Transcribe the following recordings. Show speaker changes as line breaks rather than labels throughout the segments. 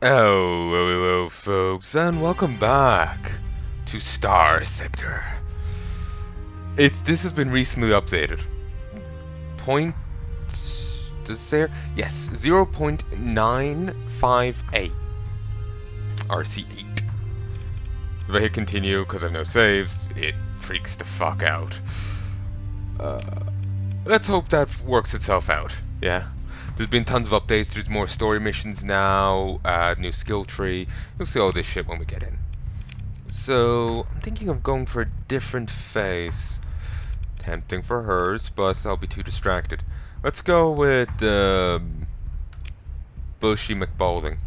Hello, folks, and welcome back to Starsector. This has been recently updated. Point does it say here? Yes, 0.958 RC8. If I hit continue because I have no saves, it freaks the fuck out. Let's hope that works itself out. Yeah. There's been tons of updates. There's more story missions now. New skill tree. You'll see all this shit when we get in. So I'm thinking of going for a different face. Tempting for hers, but I'll be too distracted. Let's go with Bushy McBalding.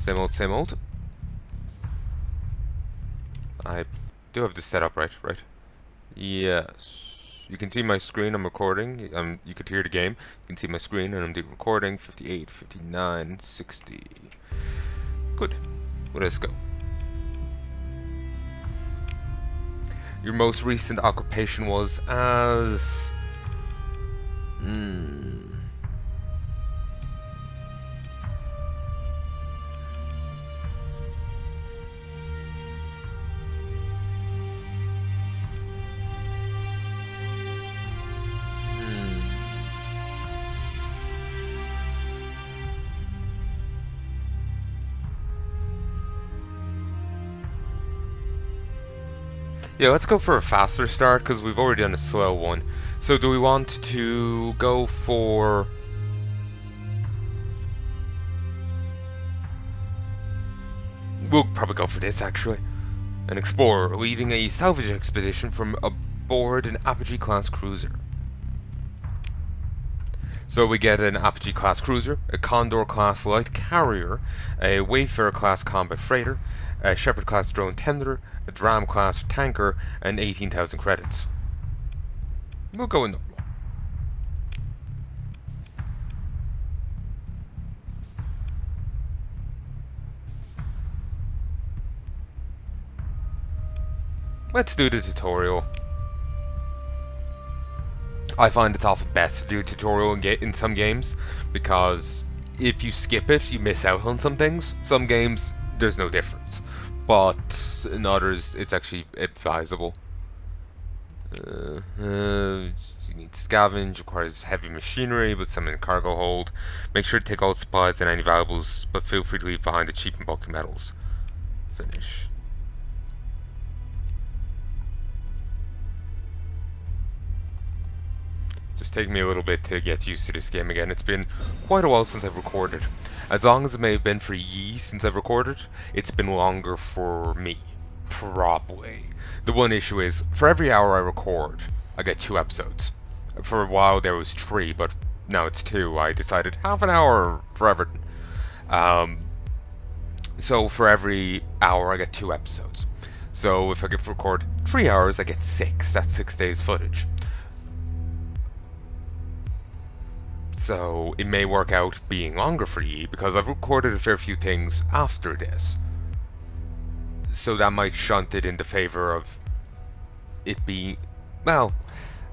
Same old, same old. I do have this set up right? Yes. You can see my screen, I'm recording. You could hear the game. You can see my screen and I'm recording. 58, 59, 60. Good. Well, let's go. Your most recent occupation was as... Yeah, let's go for a faster start because we've already done a slow one. So do we want to go for... We'll probably go for this actually. An explorer leading a salvage expedition from aboard an Apogee-class cruiser. So we get an Apogee-class cruiser, a Condor-class light carrier, a Wayfarer-class combat freighter, a Shepherd-class drone tender, a Dram-class tanker, and 18,000 credits. We'll go in normal. Let's do the tutorial. I find it's often best to do a tutorial in some games, because if you skip it, you miss out on some things. Some games, there's no difference. But in others, it's actually advisable. You need scavenge, requires heavy machinery, but some in cargo hold. Make sure to take all supplies and any valuables, but feel free to leave behind the cheap and bulky metals. Finish. Just taking me a little bit to get used to this game again. It's been quite a while since I've recorded. As long as it may have been for ye since I've recorded, it's been longer for me. Probably. The one issue is, for every hour I record, I get 2 episodes. For a while there was 3, but now it's 2. I decided half an hour for everything. So for every hour I get 2 episodes. So if I get to record 3 hours, I get 6. That's 6 days footage. So it may work out being longer for ye because I've recorded a fair few things after this. So that might shunt it in the favor of it being... Well,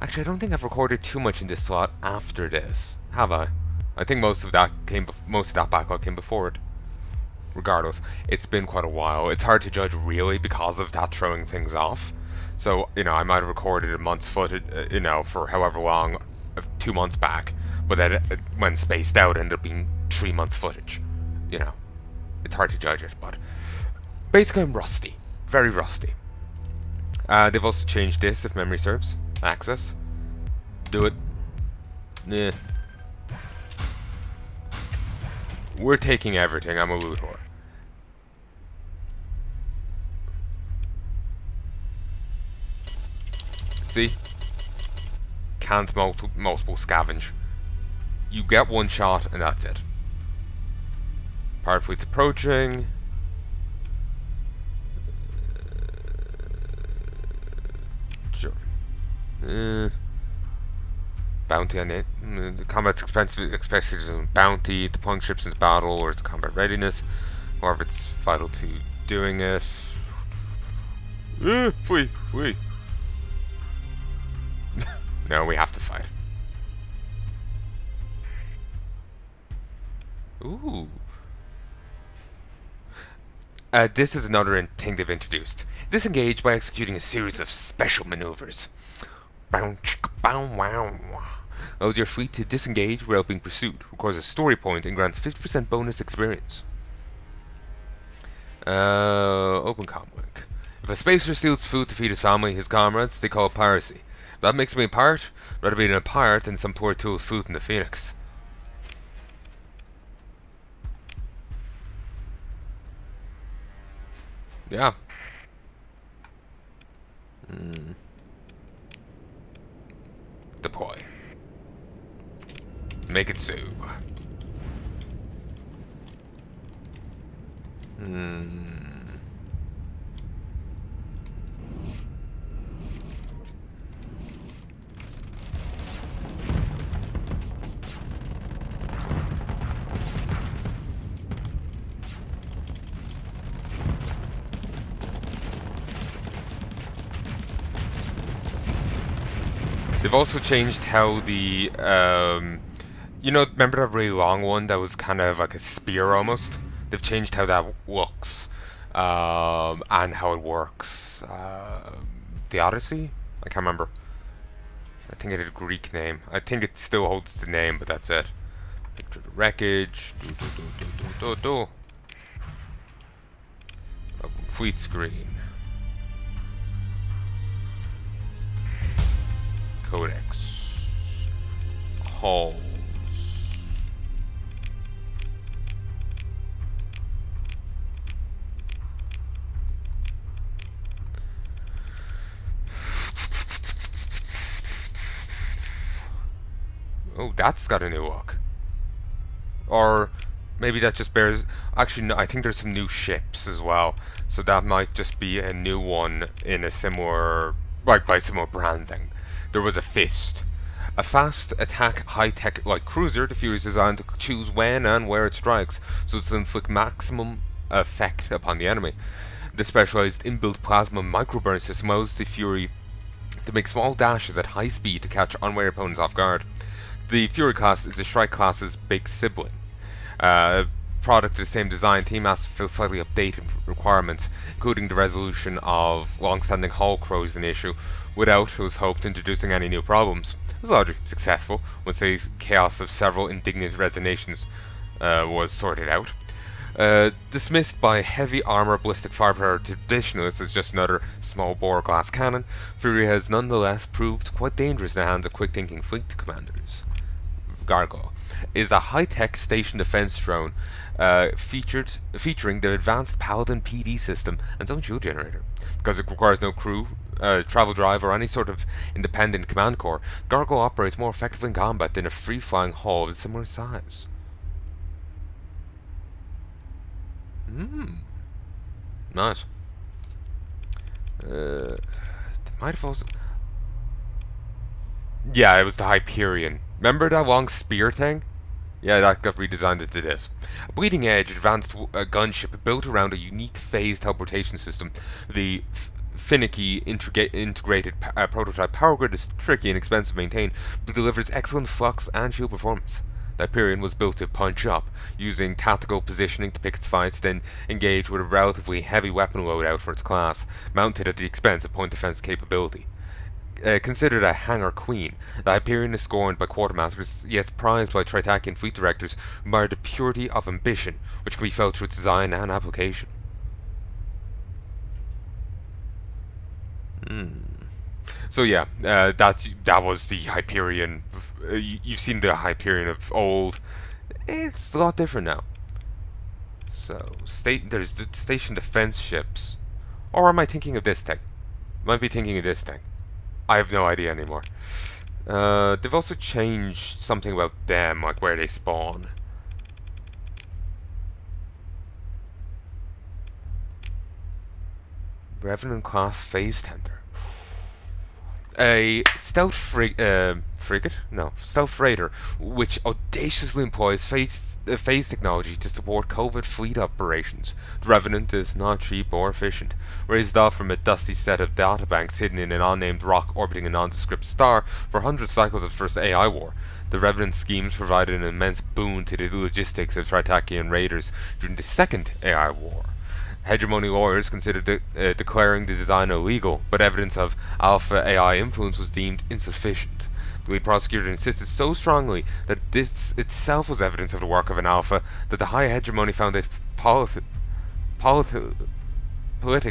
actually I don't think I've recorded too much in this slot after this, have I? I think most of that backlog came before it. Regardless, it's been quite a while. It's hard to judge really because of that throwing things off. So, I might have recorded a month's footage, for however long, 2 months back. But then when spaced out, ended up being 3 months footage. It's hard to judge it, but basically I'm rusty. Very rusty. They've also changed this, if memory serves. Access. Do it. Yeah. We're taking everything, I'm a loot whore. See? Can't multiple scavenge. You get 1 shot and that's it. Pirate fleet's approaching. Sure. Bounty on it. The combat's expensive, especially bounty. Deploying ships into battle or to combat readiness. However, it's vital to doing it. Flee. No, we have to fight. Ooh, This is another thing they've introduced. Disengage by executing a series of special maneuvers. Bow, chicka, bow, wow. Allows your fleet to disengage without being pursued, requires a story point, and grants 50% bonus experience. Open comm link. If a spacer steals food to feed his family, his comrades, they call it piracy. That makes me a pirate. Rather be a pirate than some poor tool sleuth in the Phoenix. Yeah. Deploy. Make it so. They've also changed how the, remember that really long one that was kind of like a spear almost? They've changed how that looks, and how it works. The Odyssey? I can't remember. I think it had a Greek name. I think it still holds the name, but that's it. Picture the wreckage. Fleet screen. Codex. Halls. Oh, that's got a new look. Or maybe that just bears... Actually, no, I think there's some new ships as well. So that might just be a new one in a similar... like by similar branding. There was a Fist. A fast attack high-tech light cruiser, the Fury is designed to choose when and where it strikes, so as to inflict maximum effect upon the enemy. The specialized inbuilt plasma microburn system allows the Fury to make small dashes at high speed to catch unwary opponents off guard. The Fury class is the Shrike class's big sibling. Product of the same design, team has to fulfill slightly updated requirements, including the resolution of long-standing hull corrosion issue, without, it was hoped, introducing any new problems. It was largely successful once the chaos of several indignant resignations was sorted out. Dismissed by heavy armor ballistic firepower traditionalists as just another small bore glass cannon, Fury has nonetheless proved quite dangerous in the hands of quick-thinking fleet commanders. Gargoyle is a high-tech station defense drone featuring the advanced Paladin PD system and its own shield generator. Because it requires no crew, travel drive, or any sort of independent command core, Gargoyle operates more effectively in combat than a free-flying hull of similar size. Nice. They might have also... Yeah, it was the Hyperion. Remember that long spear thing? Yeah, that got redesigned into this. A bleeding edge advanced gunship built around a unique phased teleportation system. The finicky integrated prototype power grid is tricky and expensive to maintain, but delivers excellent flux and shield performance. The Hyperion was built to punch up, using tactical positioning to pick its fights, then engage with a relatively heavy weapon loadout for its class, mounted at the expense of point defense capability. Considered a hangar queen, the Hyperion is scorned by quartermasters, yet prized by Tritakian fleet directors who admire the purity of ambition, which can be felt through its design and application. So yeah, that was the Hyperion. You've seen the Hyperion of old. It's a lot different now. So there's the station defense ships, or am I thinking of this thing? Might be thinking of this thing. I have no idea anymore. They've also changed something about them, like where they spawn. Revenant class phase tender. A stealth frigate? No, stealth freighter, which audaciously employs phase technology to support covert fleet operations. The Revenant is not cheap or efficient. Raised off from a dusty set of databanks hidden in an unnamed rock orbiting a nondescript star for 100 cycles of First AI War, the Revenant schemes provided an immense boon to the logistics of Tritakian raiders during the Second AI War. Hegemony lawyers considered declaring the design illegal, but evidence of alpha AI influence was deemed insufficient. The lead prosecutor insisted so strongly that this itself was evidence of the work of an alpha that the high hegemony found it politic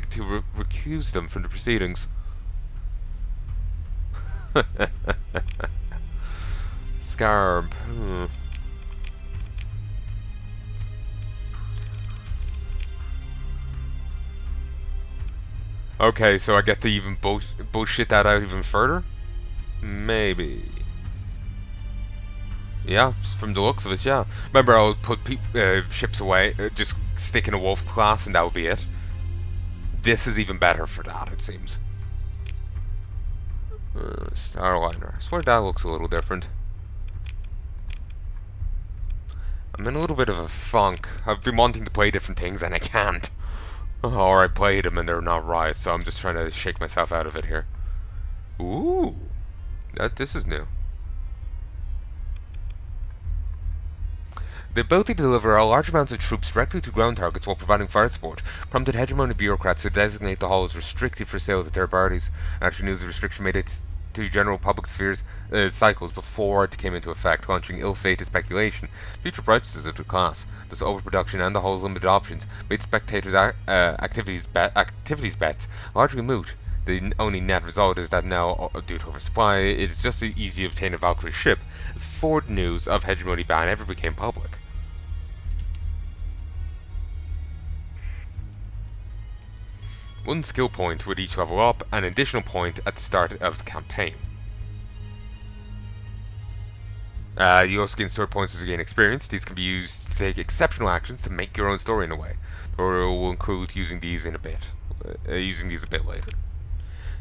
to recuse them from the proceedings. Scarb. Okay, so I get to even bullshit that out even further? Maybe. Yeah, from the looks of it, yeah. Remember, I would put ships away, just stick in a wolf class, and that would be it. This is even better for that, it seems. Starliner. I swear that looks a little different. I'm in a little bit of a funk. I've been wanting to play different things, and I can't. Or I played them and they're not right, so I'm just trying to shake myself out of it here. Ooh, this is new. The ability to deliver large amounts of troops directly to ground targets while providing fire support prompted hegemony bureaucrats to designate the hull as restricted for sale to third parties. Actually, news the restriction made it to general public spheres cycles before it came into effect, launching ill-fated speculation. Future purchases of the class, thus overproduction and the hull's limited options, made spectators' activities bets largely moot. The only net result is that now, due to oversupply, it is just as easy to obtain a Valkyrie ship as before the news of hegemony ban ever became public. One skill point with each level up, and an additional point at the start of the campaign. You also gain story points as you gain experience. These can be used to take exceptional actions to make your own story in a way. Or we'll include using these a bit later.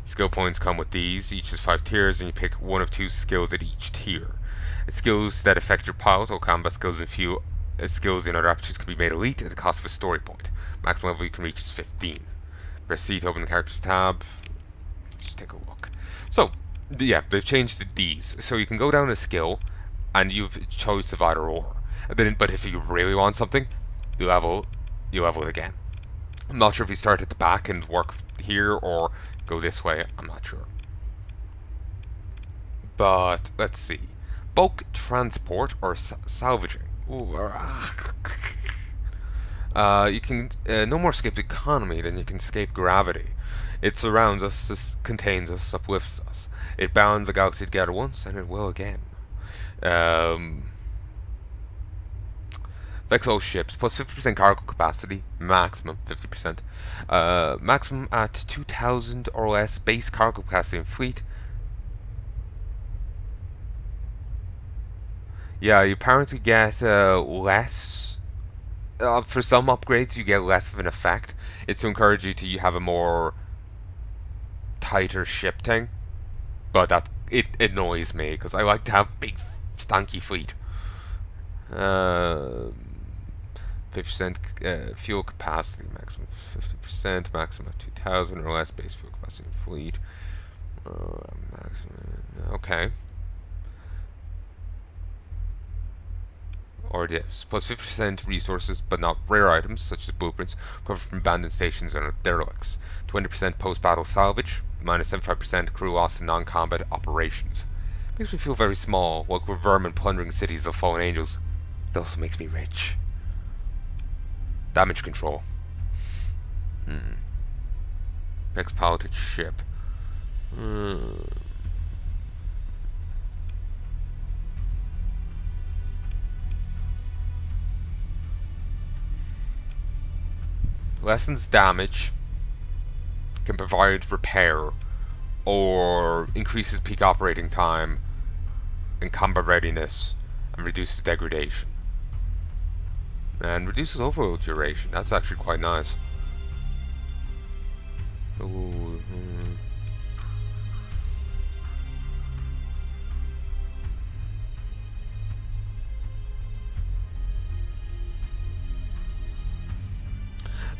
Skill points come with these. Each has 5 tiers, and you pick one of 2 skills at each tier. Skills that affect your pilot or combat skills and few skills in other aptitudes can be made elite at the cost of a story point. Maximum level you can reach is 15. Press C to open the characters tab. Just take a look. So, yeah, they've changed these. So you can go down a skill, and you've a choice of either or. But if you really want something, you level it again. I'm not sure if you start at the back and work here or go this way. I'm not sure. But let's see. Bulk transport or salvaging. Ooh, you can no more escape the economy than you can escape gravity. It surrounds us, contains us, uplifts us. It bound the galaxy together once, and it will again. Affects all ships, plus 50% cargo capacity, maximum 50%. Maximum at 2,000 or less base cargo capacity in fleet. Yeah, you apparently get less. For some upgrades, you get less of an effect. It's to encourage you to have a more tighter ship thing. But it annoys me because I like to have big, stanky fleet. 50% fuel capacity, maximum 50%, maximum of 2,000 or less base fuel capacity in fleet. Okay. Or this. Plus 50% resources, but not rare items, such as blueprints, recovered from abandoned stations and derelicts. 20% post-battle salvage, minus 75% crew loss in non-combat operations. Makes me feel very small, like we're vermin plundering cities of fallen angels. It also makes me rich. Damage control. Next piloted ship. Lessens damage, can provide repair, or increases peak operating time and combat readiness, and reduces degradation. And reduces overall duration. That's actually quite nice. Ooh,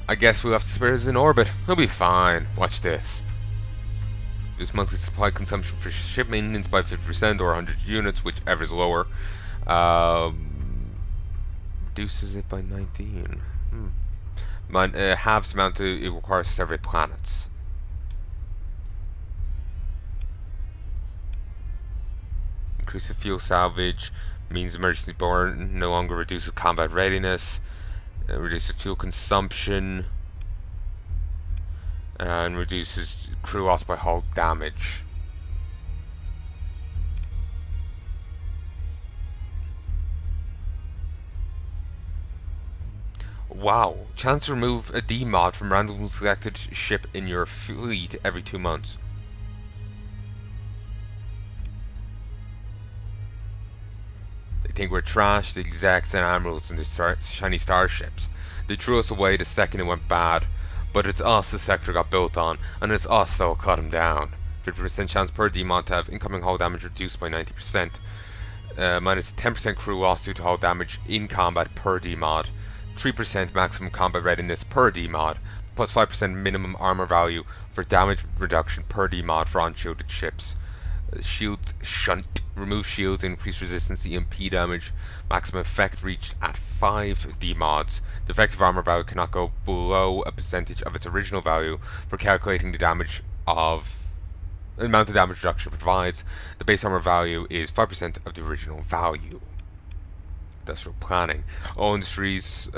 I guess we'll have to spare us in orbit. We'll be fine. Watch this. Reduce monthly supply consumption for ship maintenance by 50% or 100 units, whichever is lower. Reduces it by 19. halves the amount it requires to survey planets. Increase the fuel salvage, means emergency burn no longer reduces combat readiness, reduces fuel consumption, and reduces crew loss by hull damage. Wow. Chance to remove a D mod from randomly selected ship in your fleet every 2 months. They think we're trash, the execs and admirals and their shiny starships. They threw us away the second it went bad. But it's us the sector got built on, and it's us that will cut him down. 50% chance per D mod to have incoming hull damage reduced by 90%. Minus 10% crew loss due to hull damage in combat per D mod. 3% maximum combat readiness per D mod, plus 5% minimum armor value for damage reduction per D mod for unshielded ships. Shield shunt, remove shields, increase resistance to EMP damage. Maximum effect reached at 5 D mods. The effective armor value cannot go below a percentage of its original value for calculating the amount of damage reduction it provides. The base armor value is 5% of the original value. Industrial planning. All industries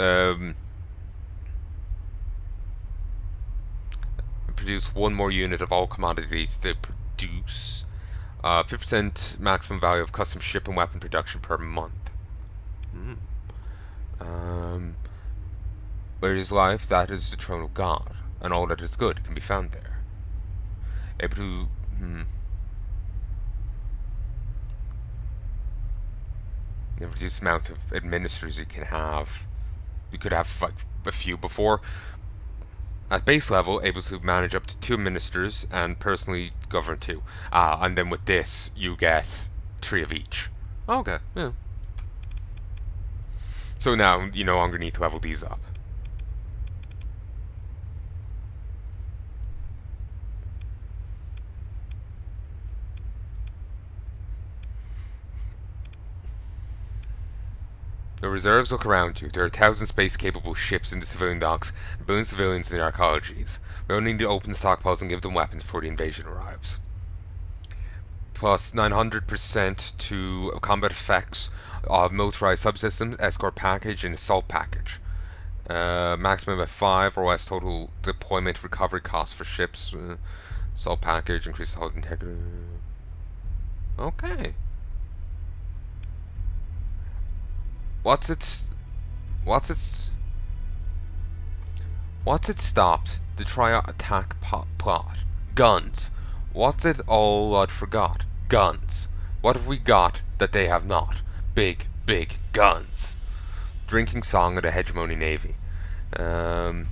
produce one more unit of all commodities they produce. 50% maximum value of custom ship and weapon production per month. Where is life? That is the throne of God, and all that is good can be found there. Able to the reduced amount of administrators you can have. You could have like a few before. At base level, able to manage up to 2 ministers and personally govern 2. And then with this, you get 3 of each. Okay, yeah. So now you no longer need to level these up. The reserves look around you. There are 1,000 space-capable ships in the civilian docks, and billions of civilians in the arcologies. We only need to open the stockpiles and give them weapons before the invasion arrives. Plus 900% to combat effects of militarized subsystems, escort package, and assault package. Maximum of 5 or less total deployment recovery costs for ships. Assault package, increase the hull integrity. Okay. What's it stopped to try out attack plot? Guns. What's it all Lud forgot? Guns. What have we got that they have not? Big, big guns. Drinking song of the hegemony navy. Plus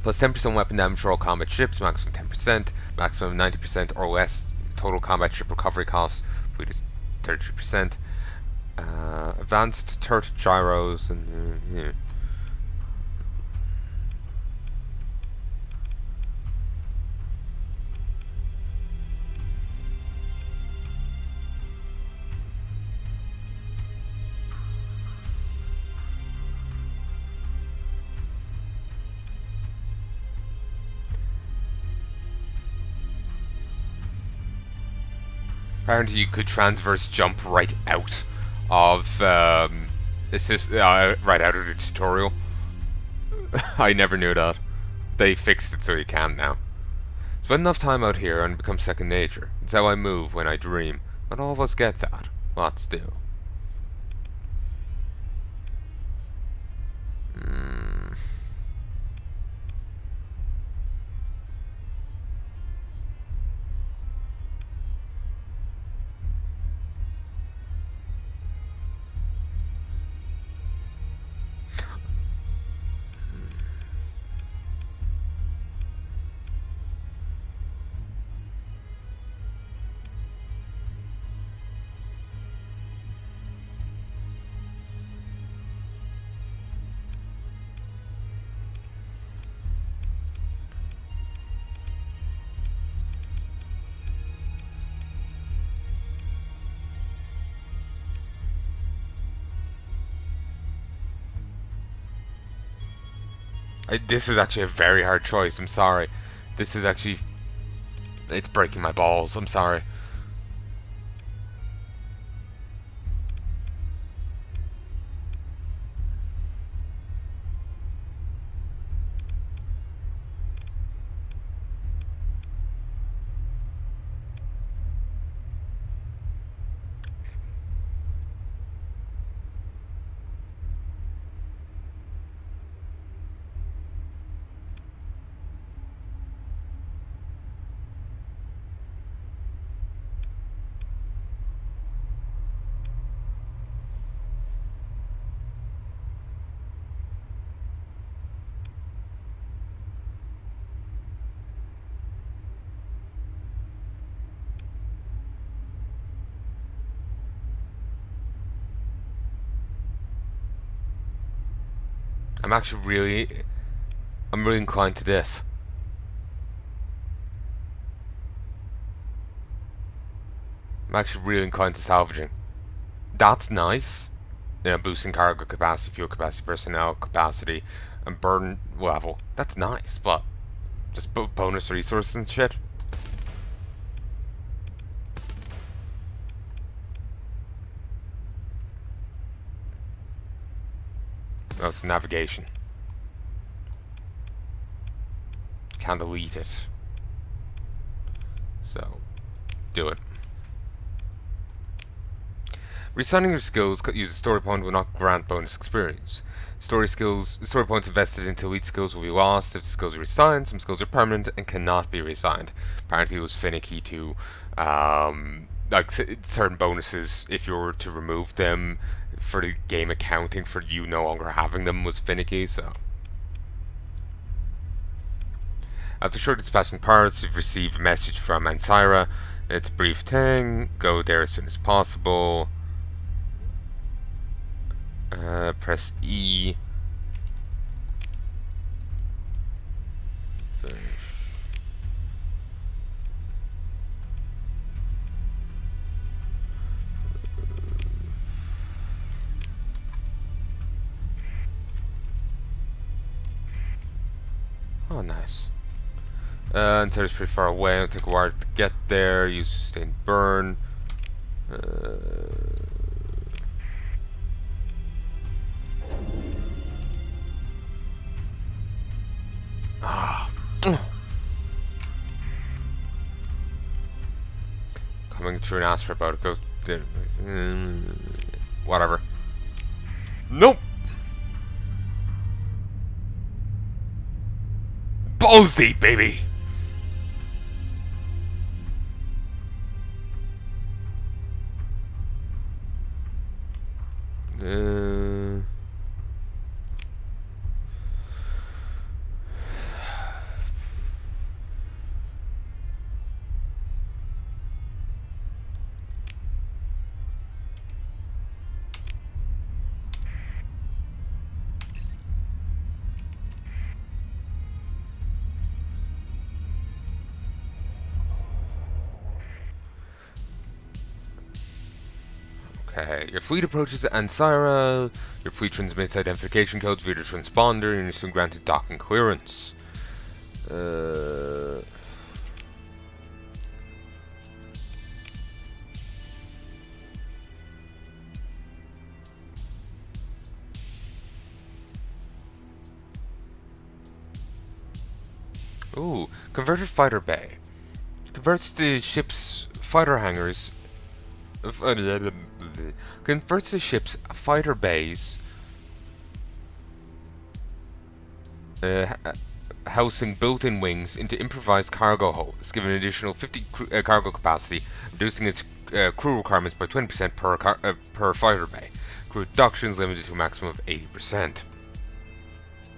10% weapon damage for all combat ships, maximum 10%, maximum 90% or less total combat ship recovery costs, 33%. Advanced turret gyros and yeah. Apparently you could transverse jump right out of right out of the tutorial. I never knew that. They fixed it so you can now. Spend enough time out here and become second nature. It's how I move when I dream. Not all of us get that. Lots do. This is actually a very hard choice. I'm sorry. This is actually... It's breaking my balls. I'm sorry. I'm actually really... I'm really inclined to this. I'm actually really inclined to salvaging. That's nice. You know, boosting cargo capacity, fuel capacity, personnel capacity, and burden level. That's nice, but just bonus resources and shit. That's navigation. Can't delete it. So, do it. Resigning your skills use a story point will not grant bonus experience. Story points invested into elite skills will be lost if the skills are reassigned. Some skills are permanent and cannot be reassigned. Apparently, it was finicky to like certain bonuses. If you were to remove them for the game accounting for you no longer having them was finicky. So, after short dispatching parts, you've received a message from Ansira. It's a brief thing. Go there as soon as possible. Press E. Finish. Oh, nice. Until it's pretty far away. It'll take a while to get there. Use sustained burn. Coming through an asteroid about it goes. Whatever. Nope. Balls deep, baby. Okay, your fleet approaches Ansira. Your fleet transmits identification codes via the transponder, and you're soon granted docking clearance. Ooh, converted fighter bay. Converts the ship's fighter hangars. Converts the ship's fighter bays. Housing built-in wings into improvised cargo holds, giving an additional 50 cargo capacity, reducing its crew requirements by 20% per fighter bay. Crew reductions limited to a maximum of 80%.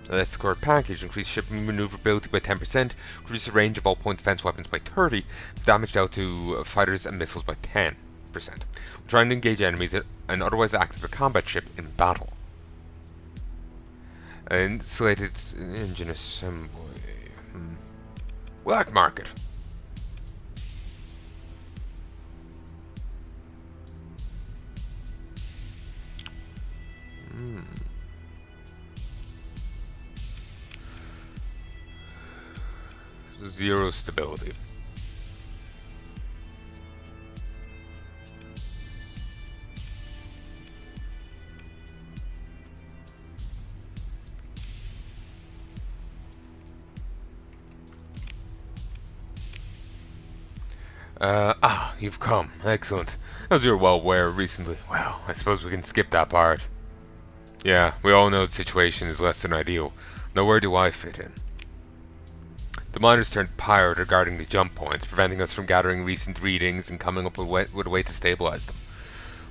Let's score package, increase ship maneuverability by 10%, reduce the range of all point defense weapons by 30%, damage dealt to fighters and missiles by 10%. Trying to engage enemies and otherwise act as a combat ship in battle. Insulated engine assembly. Black market. 0 stability. You've come. Excellent. As you're well aware recently, well, I suppose we can skip that part. Yeah, we all know the situation is less than ideal. Now where do I fit in? The miners turned pirate regarding the jump points, preventing us from gathering recent readings and coming up with a way to stabilize them.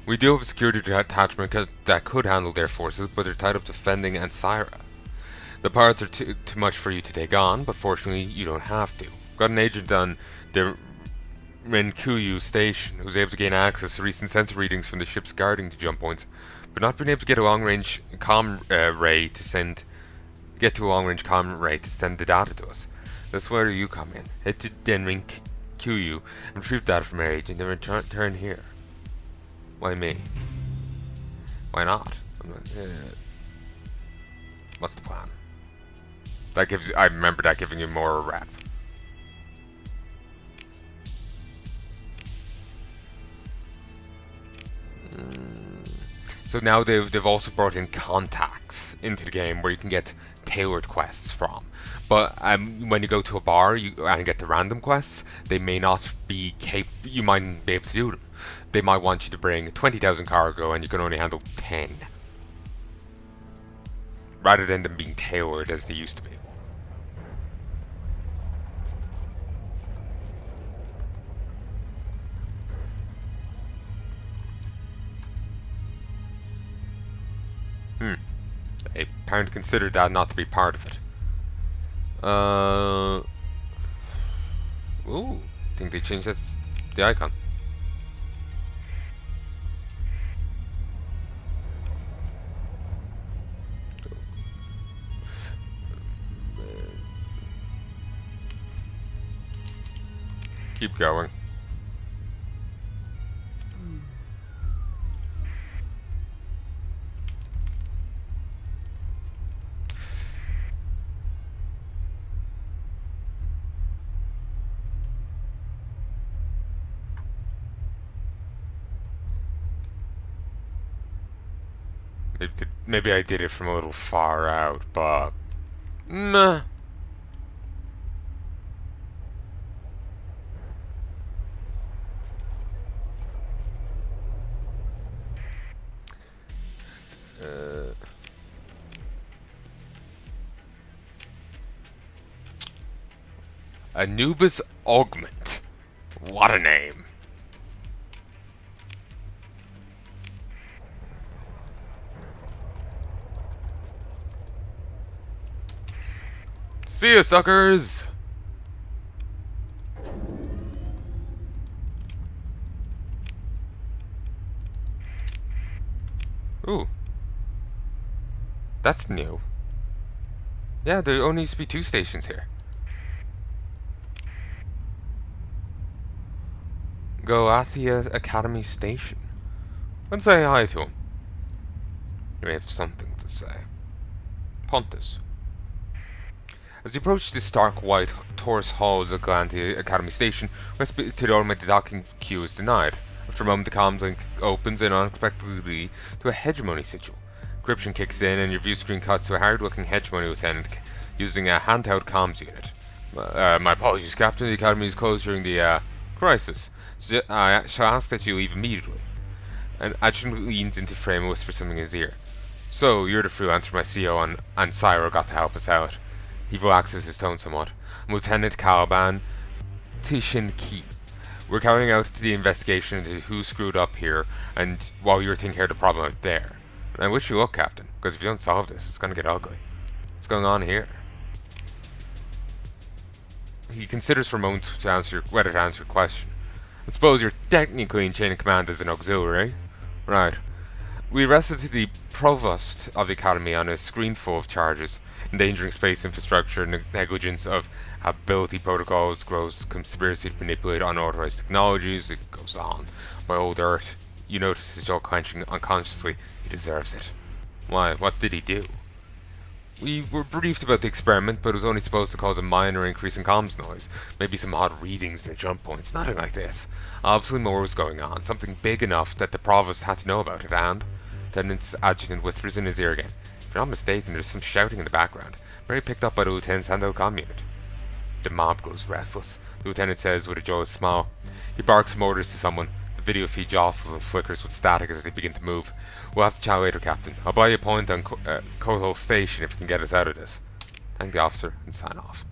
We do have a security detachment that could handle their forces, but they're tied up to Fending and Syra. The pirates are too much for you to take on, but fortunately you don't have to. Got an agent on the Renkuyu station who was able to gain access to recent sensor readings from the ships guarding the jump points, but not been able to get a long-range comm ray to send the data to us. That's where you come in. Head to Denring Kuyu and retrieve data from our agent and return here. Why me? Why not? What's the plan? I remember that giving you more rep. So now they've also brought in contacts into the game where you can get tailored quests from. But when you go to a bar and get the random quests, they may not be you might be able to do them. They might want you to bring 20,000 cargo and you can only handle 10. Rather than them being tailored as they used to be. I apparently considered that not to be part of it. Ooh, think they changed the icon. Keep going. Maybe I did it from a little far out, but meh. Anubis Augment. What a name. See ya, suckers! Ooh. That's new. Yeah, there only used to be 2 stations here. Goathia Academy Station. Let's say hi to him. He may have something to say. Pontus. As you approach the stark white Taurus halls of Goathia Academy Station, respite to the automated docking queue is denied. After a moment, the comms link opens and unexpectedly to a hegemony sigil. Encryption kicks in and your view screen cuts to a hard-looking hegemony lieutenant using a handheld comms unit. My apologies, Captain. The Academy is closed during the crisis. I shall ask that you leave immediately. An adjutant leans into frame and whispers something in his ear. So, you're the freelancer my CEO and Syra got to help us out. He relaxes his tone somewhat. Lieutenant Caliban Tishinki. We're carrying out the investigation into who screwed up here, and while you're taking care of the problem out there. And I wish you luck, Captain, because if you don't solve this, it's gonna get ugly. What's going on here? He considers for a moment whether to answer your question. I suppose you're technically in chain of command as an auxiliary. Right. We arrested the provost of the academy on a screen full of charges, endangering space infrastructure, negligence of ability protocols, gross conspiracy to manipulate unauthorized technologies. It goes on. By old Earth, you notice his jaw clenching unconsciously. He deserves it. Why? What did he do? We were briefed about the experiment, but it was only supposed to cause a minor increase in comms noise. Maybe some odd readings near jump points, nothing like this. Obviously more was going on, something big enough that the provost had to know about it, and... Lieutenant's adjutant whispers in his ear again. If you're not mistaken, there's some shouting in the background. Very picked up by the lieutenant's handheld comm unit. The mob grows restless, the lieutenant says with a joyous smile. He barks some orders to someone. The video feed jostles and flickers with static as they begin to move. We'll have to chat later, Captain. I'll buy you a point on Cotal Station if you can get us out of this. Thank the officer and sign off.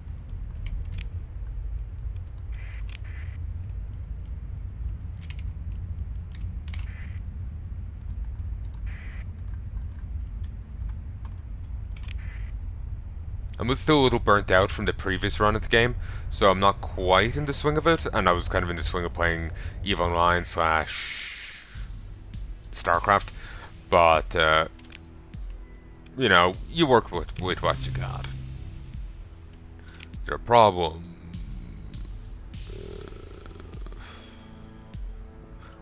I'm still a little burnt out from the previous run of the game, so I'm not quite in the swing of it, and I was kind of in the swing of playing EVE Online / StarCraft, but, you know, you work with what you got. Is there a problem?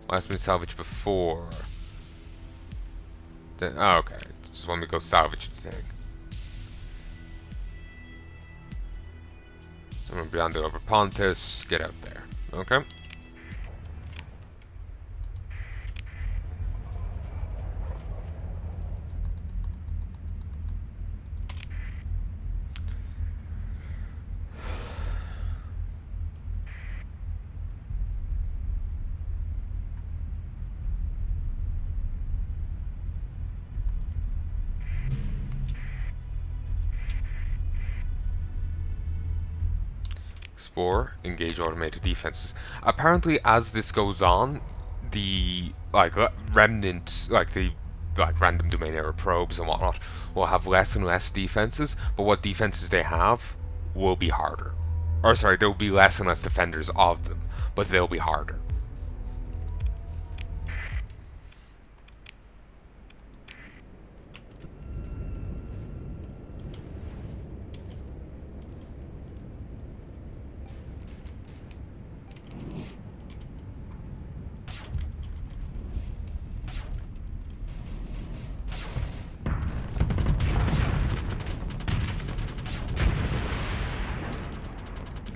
Last been salvaged before. Oh, okay, just want me to go salvage the thing. Somewhere beyond the Upper Pontus, get out there. Okay. Explore, engage automated defenses. Apparently, as this goes on, the remnant, the random domain error probes and whatnot, will have less and less defenses. But what defenses they have will be harder. Or sorry, there will be less and less defenders of them, but they'll be harder.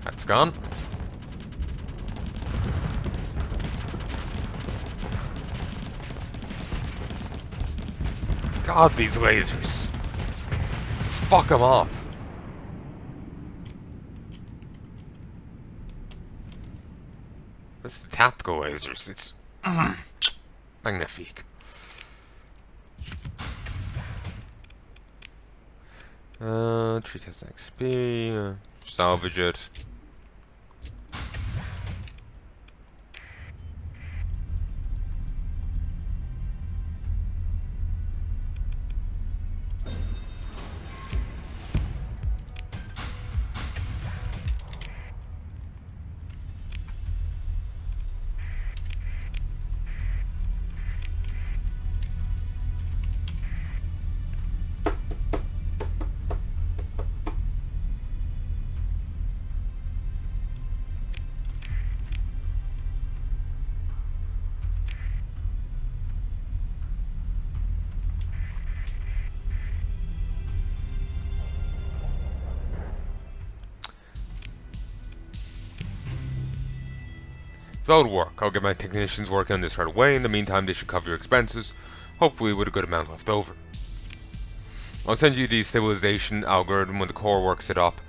That's gone. God, these lasers. Just fuck them off. This is tactical lasers. It's magnifique. Tree test XP. Salvage it. So it'll work. I'll get my technicians working on this right away. In the meantime, they should cover your expenses, hopefully with a good amount left over. I'll send you the stabilization algorithm when the core works it up.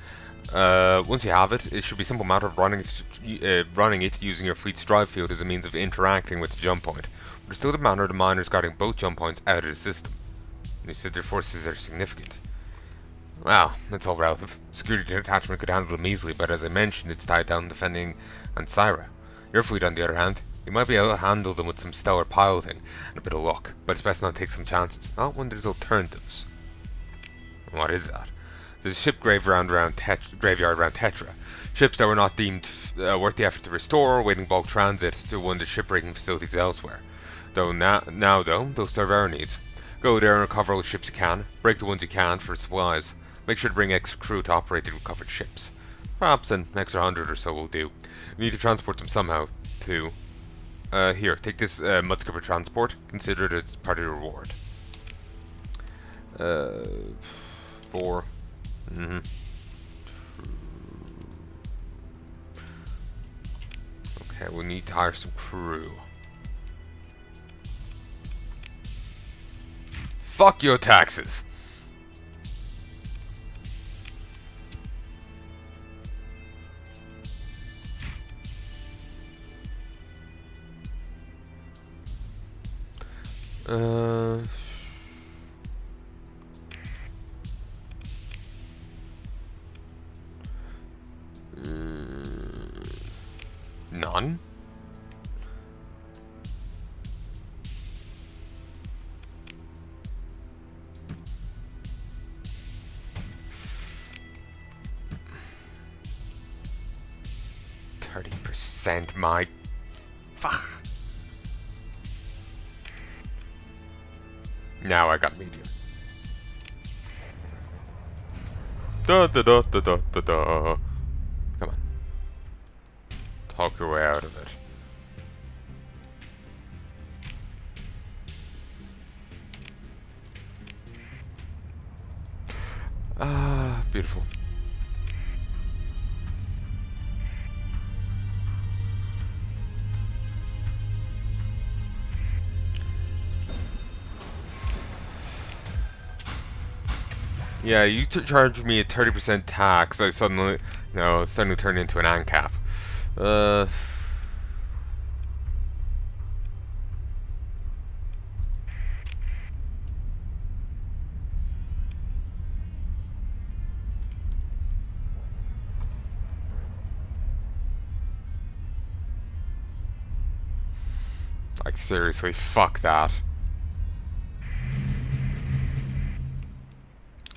Once you have it, it should be a simple matter of running it using your fleet's drive field as a means of interacting with the jump point. But it's still the matter of the miners guarding both jump points out of the system. And they said their forces are significant. Well, that's all relative. Security detachment could handle them easily, but as I mentioned, it's tied down defending Ansira. Your fleet, on the other hand, you might be able to handle them with some stellar piloting and a bit of luck, but it's best not to take some chances, not when there's alternatives. And what is that? There's a ship graveyard around Tetra. Ships that were not deemed worth the effort to restore, waiting bulk transit to one of the shipbreaking facilities elsewhere. Now, they'll serve our needs. Go there and recover all the ships you can, break the ones you can for supplies. Make sure to bring extra crew to operate the recovered ships. Perhaps an extra 100 or so will do. We need to transport them somehow, too. Here, take this mudskipper transport. Consider it as part of your reward. 4. Okay, we need to hire some crew. Fuck your taxes! None? %, my... Fuck. Now I got medium. Da da da da da da da. Come on. Talk your way out of it. Ah, beautiful. Yeah, you charged me a 30% tax. I suddenly, suddenly turned into an ANCAP. Like, seriously, fuck that.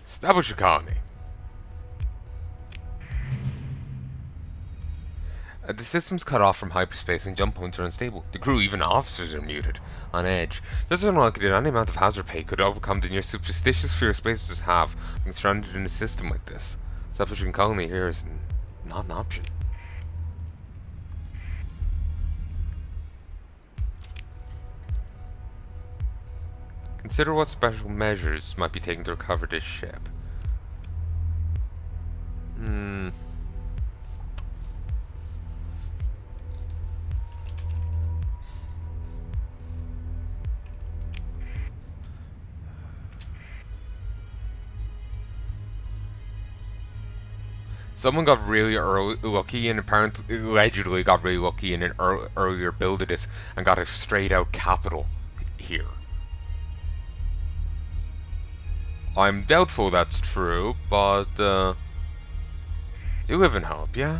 Establish a colony. The system's cut off from hyperspace and jump points are unstable. The crew, even officers, are muted. On edge. This is unlikely that any amount of hazard pay could overcome the near superstitious fear spacers have when stranded in a system like this. Establishing a colony here is not an option. Consider what special measures might be taken to recover this ship. Someone got really lucky and apparently, allegedly got really lucky in an earlier build of this and got a straight out capital here. I'm doubtful that's true, but you live in hope, yeah?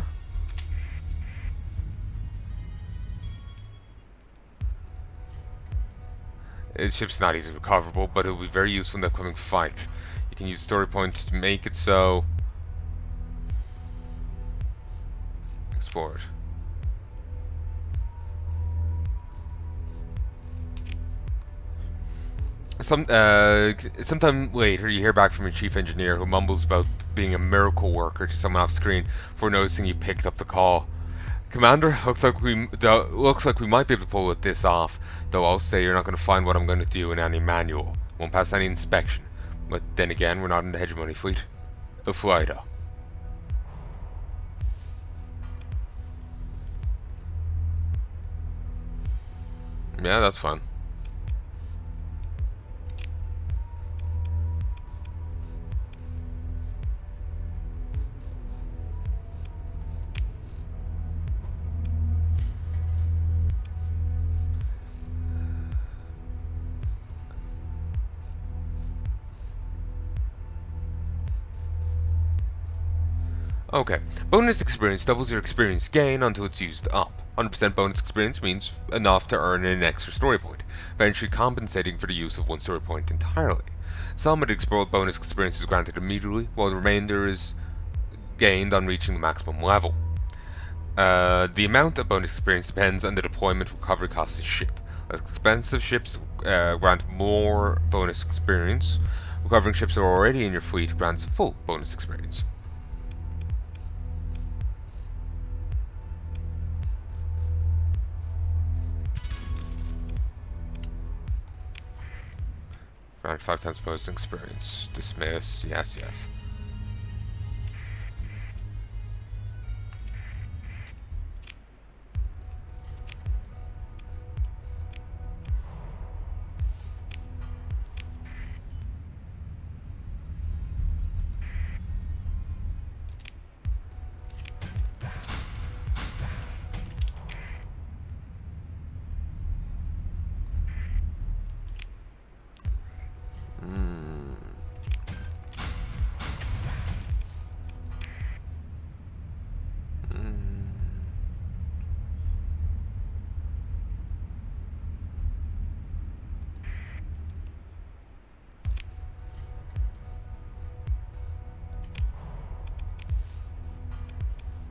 The ship's not easily recoverable, but it will be very useful in the upcoming fight. You can use story points to make it so. Explore it. Sometime later, you hear back from your chief engineer, who mumbles about being a miracle worker to someone off screen before noticing you picked up the call. Commander, looks like we might be able to pull this off. Though I'll say you're not going to find what I'm going to do in any manual. Won't pass any inspection. But then again, we're not in the hegemony fleet. Uflaida. Yeah, that's fun. Okay, bonus experience doubles your experience gain until it's used up. 100% bonus experience means enough to earn an extra story point, eventually compensating for the use of one story point entirely. Some of the bonus experience is granted immediately, while the remainder is gained on reaching the maximum level. The amount of bonus experience depends on the deployment recovery cost of the ship. Expensive ships grant more bonus experience. Recovering ships that are already in your fleet grants full bonus experience. Grant 5 times opposing experience. Dismiss. Yes, yes.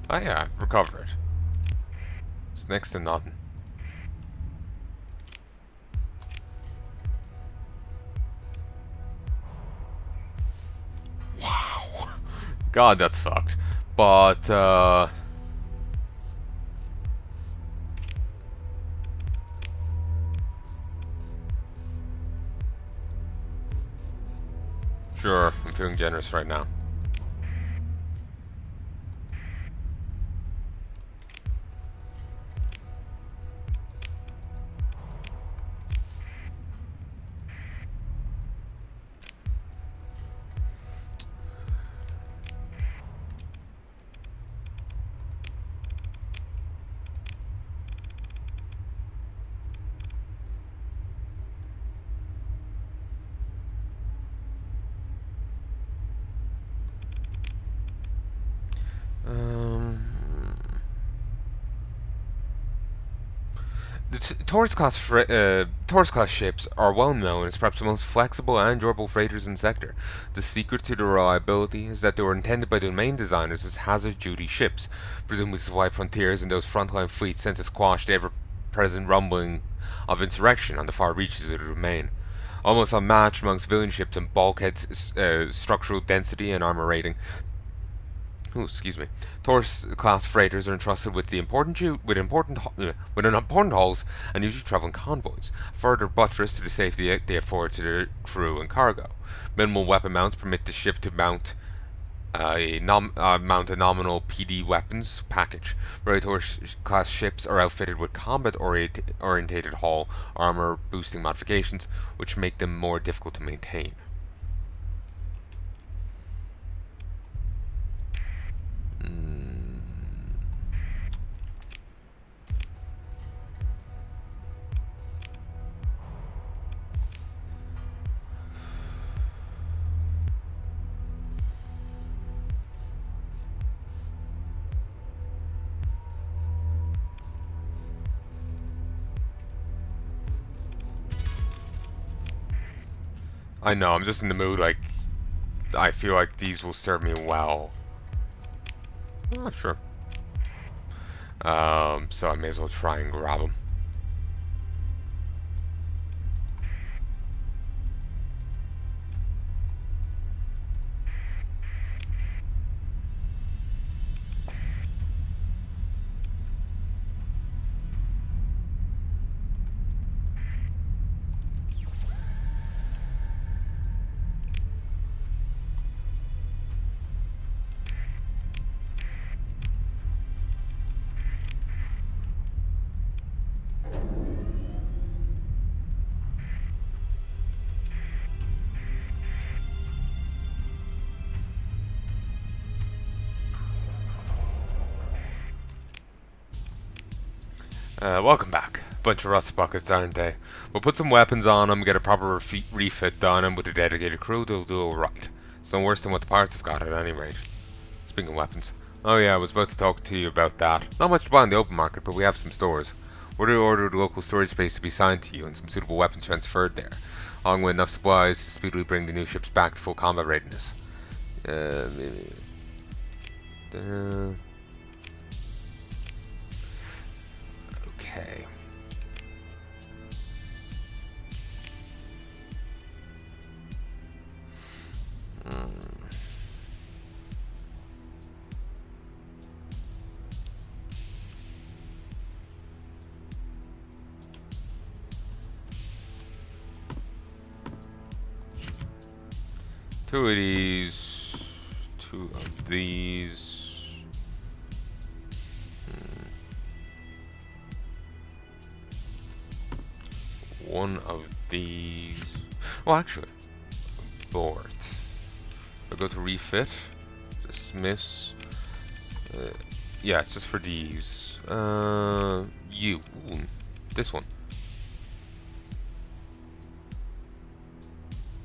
Oh yeah, recovered. It's next to nothing. Wow. God, that's fucked. But, sure, I'm feeling generous right now. The Taurus class ships are well known as perhaps the most flexible and durable freighters in the sector. The secret to their reliability is that they were intended by the main designers as hazard duty ships, presumably to supply frontiers and those frontline fleets sent to squash the ever-present rumbling of insurrection on the far reaches of the domain. Almost unmatched among civilian ships in bulkhead structural density and armor rating, excuse me. Taurus class freighters are entrusted with with important hulls and usually traveling convoys, further buttress to the safety they afford to their crew and cargo. Minimal weapon mounts permit the ship to mount a nominal PD weapons package. Rare Taurus class ships are outfitted with combat orientated hull armor boosting modifications, which make them more difficult to maintain. I know, I'm just in the mood, like, I feel like these will serve me well. Oh, sure. So I may as well try and grab them. Welcome back. Bunch of rust buckets, aren't they? We'll put some weapons on them, get a proper refit done, and with a dedicated crew, they'll do alright. It's no worse than what the pirates have got at any rate. Speaking of weapons. Oh yeah, I was about to talk to you about that. Not much to buy on the open market, but we have some stores. We're to order the local storage space to be assigned to you and some suitable weapons transferred there, along with enough supplies to speedily bring the new ships back to full combat readiness. Maybe. Okay. 2 of these, 2 of these. One of these. Well, actually, board. I go to refit, dismiss. Yeah, it's just for these. Ooh, this one.